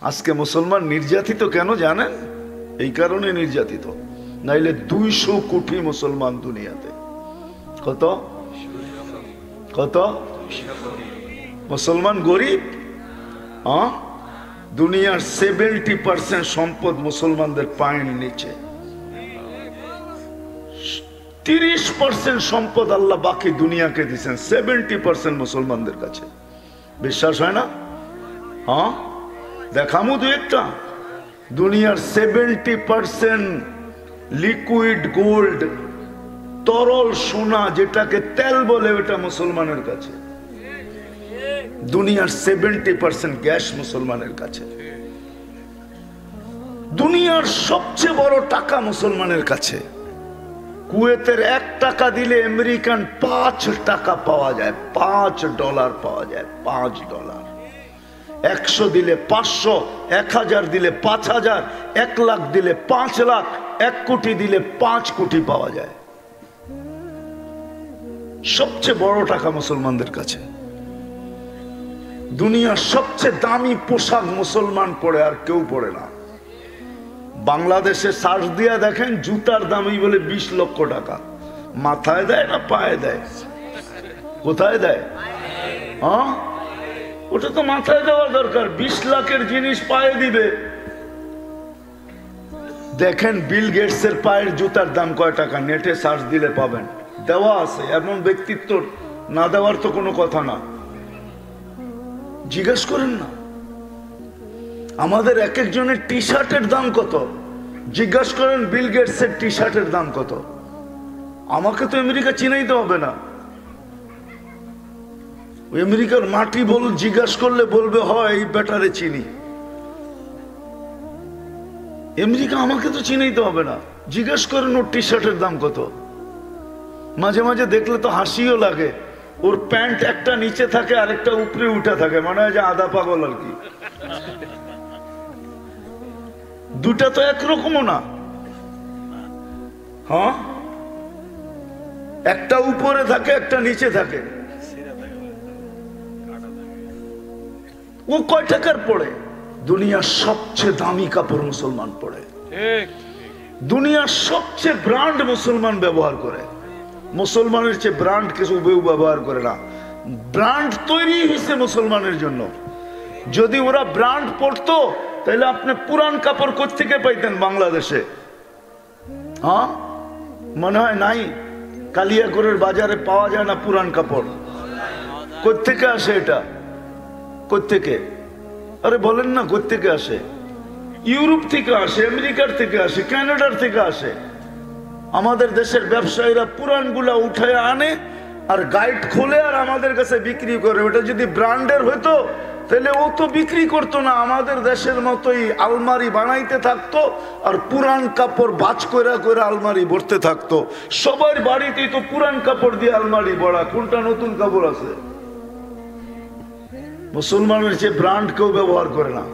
আজকে মুসলমান নির্যাতিত কেন জানেন? এই কারণে নির্যাতিত, নাইলে 200 কোটি মুসলমান দুনিয়াতে। কত কত মুসলমান গরিব? দুনিয়ার 70% সম্পদ মুসলমানদের পায়ের নিচে, 30% সম্পদ আল্লাহ বাকি দুনিয়াকে দিচ্ছেন, 70% মুসলমানদের কাছে। বিশ্বাস হয় না? দেখামু দু একটা। দুনিয়ার 70% লিকুইড গোল্ড, তরল সোনা যেটাকে তেল বলে, ওটা মুসলমানের কাছে। দুনিয়ার 70% গ্যাস মুসলমানের কাছে। দুনিয়ার সবচেয়ে বড় টাকা মুসলমানের কাছে। কুয়েতের 1 টাকা দিলে আমেরিকান 5 টাকা পাওয়া যায়, $5 পাওয়া যায়, $5। 100 দিলে 500, 1000 দিলে 5000, 1 লাখ দিলে 5 লাখ, 1 কোটি দিলে 5 কোটি পাওয়া যায়। সবচেয়ে বড় টাকা মুসলমানদের কাছে। দুনিয়ার সবচেয়ে দামি পোশাক মুসলমান পরে, আর কেউ পরে না। বাংলাদেশে সার্চ দিয়া দেখেন, জুতার দামই বলে 20 লক্ষ টাকা। মাথায় দেয় না পায়ে দেয়? কোথায় দেয়? ওটা তো মাথায় দেওয়া দরকার। 20 লাখের জিনিস পায়ে দিবে। দেখেন বিল গেটসের পায়ের জুতার দাম কয় টাকা, নেটে সার্চ দিলে পাবেন, দেওয়া আছে। এমন ব্যক্তিত্ব না দেওয়ার তো কোনো কথা না। জিজ্ঞেস করেন না আমাদের এক একজনের টি শার্টের দাম কত। জিজ্ঞেস করেন বিল গেটসের টি শার্টের দাম কত। আমাকে তো আমেরিকা চিনাইতে হবে না। আমেরিকার মাটি বল জিজ্ঞাসা করলে বলবে হয় এই ব্যাটারে চিনি। আমেরিকা আমাকে তো চিনাইতে হবে না। জিজ্ঞেস করেন ওর টি শার্টের দাম কত। মাঝে মাঝে দেখলে তো হাসিও লাগে। ওর প্যান্ট একটা নিচে থাকে আর একটা উপরে উঠে থাকে, মনে হয় যে আধা পাগল আর কি। দুটা তো একরকমও না। একটা উপরে থাকে একটা নিচে থাকে। ও কয় টাকার পড়ে? দুনিয়ার সবচেয়ে দামি কাপড় মুসলমান পড়ে। দুনিয়ার সবচেয়ে ব্র্যান্ড মুসলমান ব্যবহার করে। মুসলমানের চেয়ে ব্র্যান্ড কিছু ব্যবহার করে না। ব্র্যান্ড তৈরি হয়েছে মুসলমানের জন্য। যদি ওরা ব্র্যান্ড পড়তো তাহলে আপনি পুরান কাপড় কোত্থেকে পাইতেন বাংলাদেশে? মনে হয় নাই। কালিয়াকৈরের বাজারে পাওয়া যায় না পুরান কাপড়। কোত্থেকে আসে এটা? কোত্থেকে? আরে বলেন না কোত্থেকে আসে? ইউরোপ থেকে আসে, আমেরিকার থেকে আসে, কানাডার থেকে আসে। আমাদের দেশের ব্যবসায়ীরা পুরানগুলা উঠায় আনে আর গাইড খোলে আর আমাদের কাছে বিক্রি করে। ওটা যদি ব্র্যান্ডের হইতো তাহলে ও তো বিক্রি করতো না। আমাদের দেশের মতোই আলমারি বানাইতে থাকতো আর পুরান কাপড় বাজ কইরা কইরা আলমারি ভরতে থাকতো। সবার বাড়িতেই তো পুরান কাপড় দিয়ে আলমারি ভরা, কোনটা নতুন কাপড় আছে? মুসলমানের যে ব্র্যান্ড কেউ ব্যবহার করে না।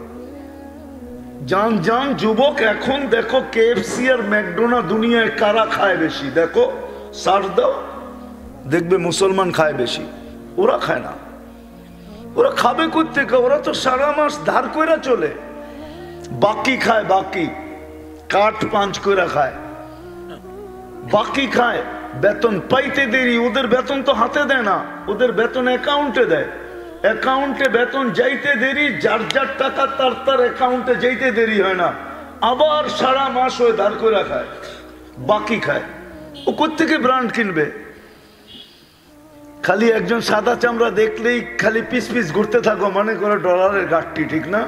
জান জান যুবক, এখন দেখো কেএফসি আর ম্যাকডোনাল্ড দুনিয়ায় কারা খায় বেশি? দেখো, সার্চ দাও, দেখবে মুসলমান খায় বেশি। ওরা খায় না। ওরা খাবে কোত্থেকে? ওরা তো সারা মাস ধার কইরা চলে। বাকি খায়, বাকি কাঠ পাঞ্চ কইরা খায়, বাকি খায়। বেতন পাইতে দেরি। ওদের বেতন তো হাতে দেয় না, ওদের বেতন অ্যাকাউন্টে দেয়। অ্যাকাউন্টে বেতন যাইতে দেরি, যার যার টাকা তার তার অ্যাকাউন্টে যাইতে দেরি হয় না। আবার সারা মাস ওই ধার করে খায়, বাকি খায়। ও কোত্থেকে ব্র্যান্ড কিনবে? খালি একজন সাদা চামড়া দেখলেই খালি পিস পিস ঘুরতে থাকো, মনে করো ডলারের ঘাটতি, ঠিক না?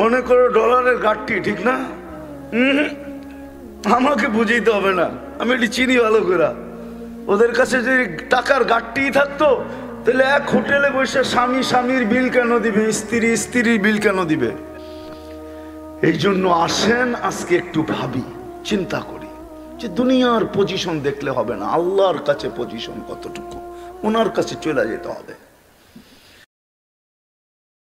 মনে করো ডলারের ঘাটতি, ঠিক না? আমাকে বুঝাইতে হবে না, আমি এটি চিনি ভালো করে। ওদের কাছে যদি টাকার ঘাটতি থাকতো তাহলে এক হোটেলে বসে স্বামী স্বামীর বিল কেন দিবে, স্ত্রী স্ত্রীর বিল কেন দিবে? এই জন্য আসেন আজকে একটু ভাবি, চিন্তা করি যে দুনিয়ার পজিশন দেখলে হবে না, আল্লাহর কাছে পজিশন কতটুকু, ওনার কাছে চলে যেতে হবে।